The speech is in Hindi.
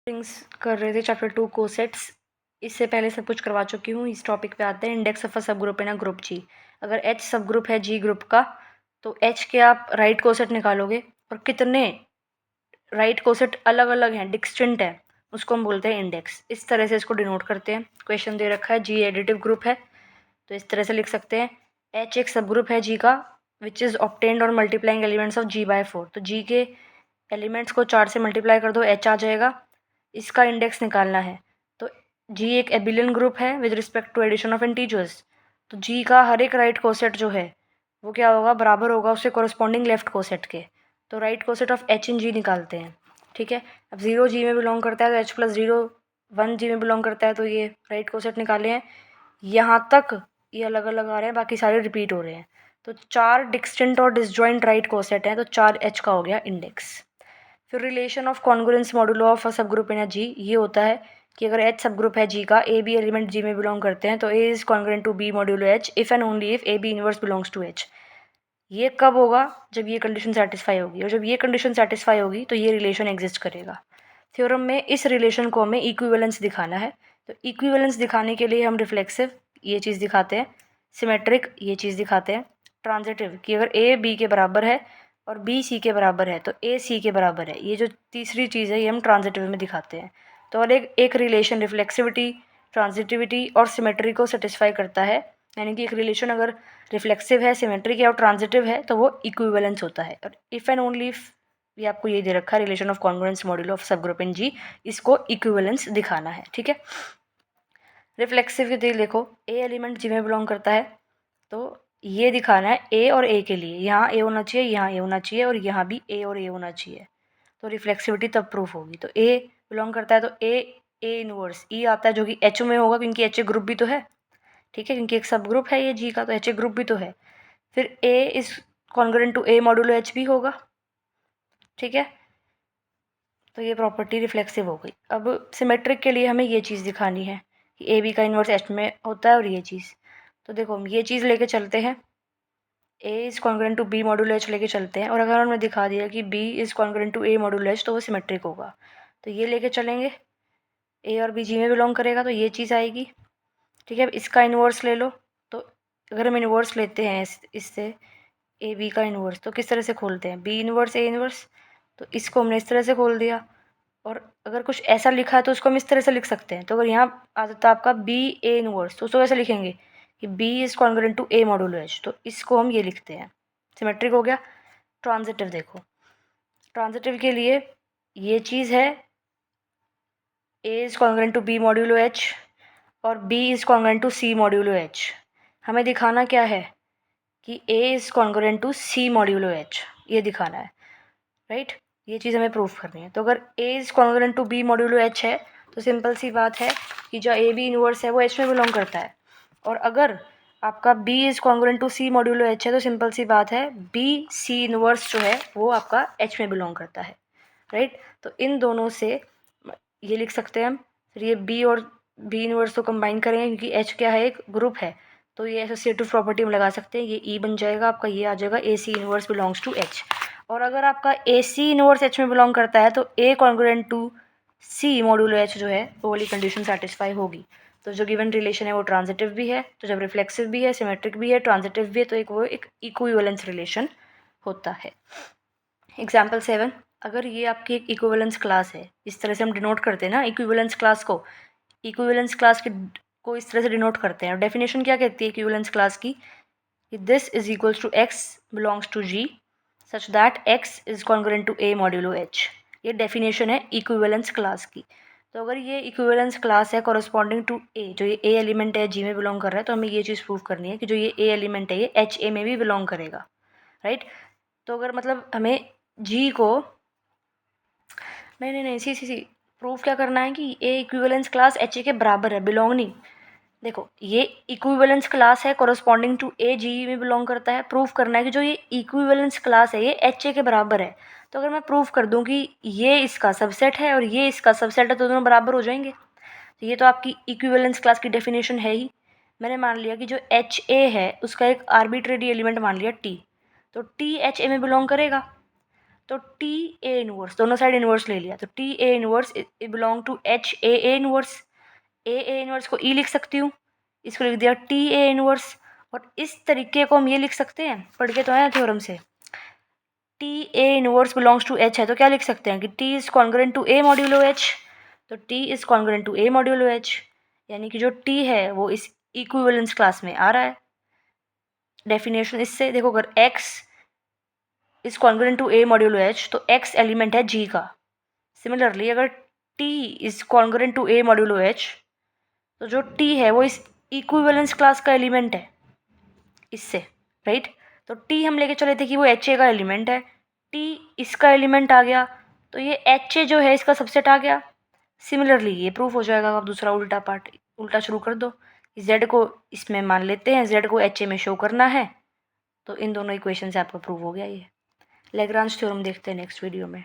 थिंग्स कर रहे थे चैप्टर 2 कोसेट्स। इससे पहले सब कुछ करवा चुकी हूँ। इस टॉपिक पे आते हैं। इंडेक्स ऑफ अ सब ग्रुप इन अ ग्रुप जी। अगर एच सब ग्रुप है जी ग्रुप का तो एच के आप राइट कोसेट निकालोगे और कितने राइट कोसेट अलग अलग हैं, डिस्टिंक्ट हैं, उसको हम बोलते हैं इंडेक्स। इस तरह से इसको डिनोट करते हैं। क्वेश्चन दे रखा है जी एडिटिव ग्रुप है तो इस तरह से लिख सकते हैं एच एक सब ग्रुप है जी का विच इज़ ऑब्टेन्ड और multiplying elements of G by 4। तो जी के एलिमेंट्स को 4 से मल्टीप्लाई कर दो, एच आ जाएगा। इसका इंडेक्स निकालना है तो जी एक एबिलियन ग्रुप है with respect to addition of integers. तो जी का हर एक राइट कोसेट जो है वो क्या होगा, बराबर होगा उससे कोरस्पॉन्डिंग लेफ्ट कोसेट के। तो right coset of H in जी निकालते हैं। ठीक है, अब 0 जी में बिलोंग करता है तो एच प्लस 0, 1 जी में बिलोंग करता है तो ये राइट कोसेट निकाले हैं। यहाँ तक ये अलग अलग आ रहे हैं, बाकी सारे रिपीट हो रहे हैं। तो 4 डिस्टिंक्ट और डिसजॉइंट राइट कोसेट हैं तो 4 एच का हो गया इंडेक्स। फिर relation of congruence modulo of a सब ग्रुप इन अ जी, ये होता है कि अगर एच सब ग्रुप है जी का, ए बी एलिमेंट जी में बिलोंग करते हैं तो A is congruent to B modulo H if and only if A B inverse belongs to H. ये कब होगा? जब ये कंडीशन सेटिस्फाई होगी, और जब ये कंडीशन सेटिस्फाई होगी तो ये रिलेशन एग्जिस्ट करेगा। थ्योरम में इस रिलेशन को हमें इक्विवेलेंस दिखाना है। तो इक्विवेलेंस दिखाने के लिए हम रिफ्लेक्सिव ये चीज़ दिखाते हैं, सिमेट्रिक ये चीज़ दिखाते हैं, ट्रांजिटिव कि अगर ए बी के बराबर है और बी सी के बराबर है तो ए सी के बराबर है। ये जो तीसरी चीज़ है ये हम ट्रांजिटिव में दिखाते हैं। तो और एक रिलेशन रिफ्लेक्सिविटी, ट्रांजिटिविटी और सिमेट्री को सेटिस्फाई करता है। यानी कि एक रिलेशन अगर रिफ्लेक्सिव है, सिमेट्रिक है और ट्रांजिटिव है तो वो इक्विवेलेंस होता है। और इफ़ एंड ओनली इफ, ये आपको ये दे रखा है relation of congruence modulo of सब ग्रुप इन जी, इसको इक्विवेलेंस दिखाना है। ठीक है, रिफ्लेक्सिविटी देखो, ए एलिमेंट जी में बिलोंग करता है तो ये दिखाना है ए और ए के लिए, यहाँ ए होना चाहिए, यहाँ ए होना चाहिए और यहाँ भी ए और ए होना चाहिए। तो रिफ्लेक्सिविटी तब प्रूफ होगी। तो ए बिलोंग करता है तो ए इनवर्स ई आता है जो कि एच में होगा क्योंकि एच ए ग्रुप भी तो है। ठीक है, क्योंकि एक सब ग्रुप है ये जी का तो एच ए ग्रुप भी तो है। फिर A is congruent to A modulo H भी होगा। ठीक है, तो ये प्रॉपर्टी रिफ्लेक्सिव हो गई। अब सिमेट्रिक के लिए हमें ये चीज़ दिखानी है कि ए बी का इन्वर्स एच में होता है और ये चीज़। तो देखो हम ये चीज़ लेके चलते हैं, A is congruent to B modulo H लेके चलते हैं, और अगर हमने दिखा दिया कि B is congruent to A modulo H तो वो सिमेट्रिक होगा। तो ये लेके चलेंगे, ए और बी जी में बिलोंग करेगा तो ये चीज़ आएगी। ठीक है, अब इसका इन्वर्स ले लो। तो अगर हम इन्वर्स लेते हैं इससे ए बी का इन्वर्स तो किस तरह से खोलते हैं, बी इन्वर्स ए इन्वर्स। तो इसको हमने इस तरह से खोल दिया, और अगर कुछ ऐसा लिखा है तो उसको हम इस तरह से लिख सकते हैं। तो अगर यहाँ आ जाता है आपका बी ए इनवर्स तो उसको कैसे लिखेंगे कि B is congruent to A modulo H, तो इसको हम ये लिखते हैं। सिमेट्रिक हो गया। ट्रांजिटिव देखो, ट्रांजिटिव के लिए ये चीज़ है A is congruent to B modulo H और B is congruent to C modulo H. हमें दिखाना क्या है कि A is congruent to C modulo H, ये दिखाना है। राइट, ये चीज़ हमें प्रूफ करनी है। तो अगर A is congruent to B modulo H है तो सिंपल सी बात है कि जो ए बी इनवर्स है वो एच में बिलोंग करता है। और अगर आपका B is congruent to C modulo H है तो सिंपल सी बात है बी सी इनवर्स जो है वो आपका एच में बिलोंग करता है। राइट, तो इन दोनों से ये लिख सकते हैं हम। फिर ये बी और बी इनवर्स तो कंबाइन करेंगे क्योंकि एच क्या है, एक ग्रुप है, तो ये एसोसिएटिव प्रॉपर्टी हम लगा सकते हैं। ये ई बन जाएगा आपका, ये आ जाएगा A C inverse belongs to H. और अगर आपका ए सी इनवर्स एच में बिलोंग करता है तो A congruent to C modulo H जो है वो वाली कंडीशन सेटिस्फाई होगी। तो जो गिवन रिलेशन है वो ट्रांजिटिव भी है, तो जब रिफ्लेक्सिव भी है, सिमेट्रिक भी है, ट्रांजिटिव भी है, तो एक इक्विवेलेंस रिलेशन होता है। एग्जाम्पल 7, अगर ये आपकी एक इक्विवेलेंस क्लास है, इस तरह से हम डिनोट करते हैं ना इक्विवेलेंस क्लास को। इक्विवेलेंस क्लास को इस तरह से डिनोट करते हैं। और डेफिनेशन क्या कहती है इक्विवेलेंस क्लास की, कि this is equals to X belongs to G such that X is congruent to A modulo H. ये डेफिनेशन है इक्विवेलेंस क्लास की। तो अगर ये इक्विवेलेंस क्लास है कॉरस्पॉन्डिंग टू ए, जो ये ए एलिमेंट है जी में बिलोंग कर रहा है, तो हमें ये चीज़ प्रूव करनी है कि जो ये ए एलिमेंट है ये एच ए में भी बिलोंग करेगा। राइट, तो अगर मतलब हमें जी को नहीं सी सी सी प्रूफ क्या करना है कि ए इक्विवेलेंस क्लास एच ए के बराबर है, बिलोंग नहीं। देखो ये इक्विवेलेंस क्लास है कॉरस्पॉन्डिंग टू ए जी में बिलोंग करता है। प्रूफ करना है कि जो ये इक्विवेलेंस क्लास है ये एच ए के बराबर है। तो अगर मैं प्रूफ कर दूं कि ये इसका सबसेट है और ये इसका सबसेट है तो दोनों बराबर हो जाएंगे। तो ये तो आपकी इक्विवेलेंस क्लास की डेफिनेशन है ही। मैंने मान लिया कि जो एच ए है उसका एक आर्बिट्रेरी एलिमेंट मान लिया टी, तो टी एच ए में बिलोंग करेगा। तो टी ए इनवर्स, दोनों साइड इनवर्स ले लिया, तो T A inverse belong to H A inverse. A inverse को ई लिख सकती हूँ, इसको लिख दिया टी ए इनवर्स। और इस तरीके को हम ये लिख सकते हैं, पढ़ के तो आया थ्योरम से, T A inverse belongs to H है तो क्या लिख सकते हैं कि T is congruent to A modulo H. तो T is congruent to A modulo H, यानी कि जो टी है वो इस इक्विवेलेंस क्लास में आ रहा है। डेफिनेशन इससे देखो, अगर x is congruent to A modulo H तो x एलिमेंट है g का। सिमिलरली अगर t is congruent to A modulo H तो जो t है वो इस इक्विवेलेंस क्लास का एलिमेंट है इससे, राइट। तो t हम लेके चले थे कि वो एच ए का एलिमेंट है, t इसका एलिमेंट आ गया तो ये एच ए जो है इसका सबसेट आ गया। सिमिलरली ये प्रूफ हो जाएगा। अब दूसरा उल्टा पार्ट, उल्टा शुरू कर दो। z को इसमें मान लेते हैं, z को एच ए में शो करना है, तो इन दोनों इक्वेशन से आपका प्रूव हो गया ये। लैग्रांज थ्योरम देखते हैं नेक्स्ट वीडियो में।